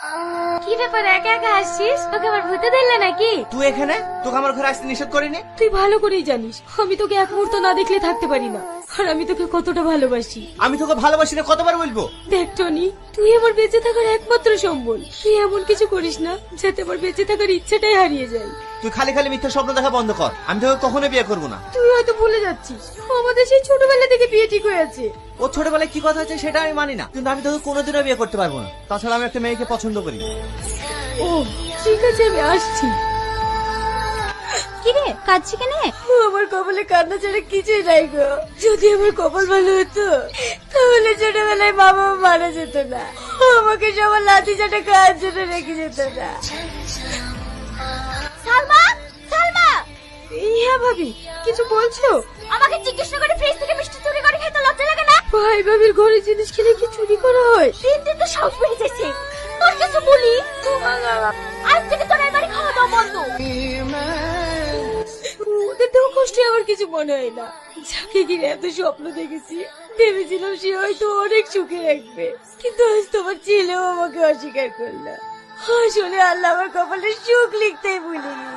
কি ব্যাপার একা একা হাসছিস? তোকে আবার ভূতে ধরলে নাকি? তুই এখানে? তোকে আমার ঘরে আসতে নিষেধ করিনি? তুই ভালো করেই জানিস আমি তোকে এক মুহূর্ত না দেখলে থাকতে পারি না, আর আমি তোকে কতটা ভালোবাসি। আমি তোকে ভালোবাসি না কতবার বলবো? দেখ টনি, তুই আমার বেঁচে থাকার একমাত্র সম্বল। তুই এমন কিছু করিস না যাতে আমার বেঁচে থাকার ইচ্ছাটাই হারিয়ে যায়। তুই খালি খালি মিথ্যা স্বপ্ন দেখা বন্ধ কর। আমি তোকে কখনো বিয়ে করবো না। তুই হয়তো ভুলে যাচ্ছিস আমাদের সেই ছোটবেলা থেকে বিয়ে ঠিক হয়ে আছে। ও ছোটবেলায় কি কথা আছে সেটা আমি মানি না, কিন্তু আমি তোকে কোনোদিনও বিয়ে করতে পারবো না। তাছাড়া আমি একটা মেয়েকে পছন্দ করি। ও ঠিক আছে, আমি আসছি। কি রে কাঁদছি কেন? আমার কপালে কান্না ছাড়া কিছুই নাই গো। যদি আমার কপাল ভালো হতো তাহলে ছোটবেলায় মা বাবা মারা যেত না, আমাকে সবার লাঠি চাটা খাওয়ার জন্য রেখে যেত না। সালমা, সালমা, হ্যাঁ ভাবি, কিছু বলছো? আমাকে জিজ্ঞেস না করে ফ্রিজ থেকে মিষ্টি চুরি করে খেতে লজ্জা লাগে না? ভাই ভাবির ঘরে জিনিস কিনে কি চুরি করা হয়? দিন দিন তো সাহস বেড়ে যাচ্ছে। তোর কিছু বলি, আজ থেকে তোর এই বাড়ি খাওয়া দাওয়া বন্ধ। ওদের তো কষ্টে আমার কিছু মনে হয় না। যাকে ঘিরে এত স্বপ্ন দেখেছি, ভেবেছিলাম সে হয়তো অনেক সুখে রাখবে, কিন্তু আজ তোমার ছেলেও আমাকে অস্বীকার করলো। আসলে আল্লাহ আমার কপালে সুখ লিখতেই ভুলিনি।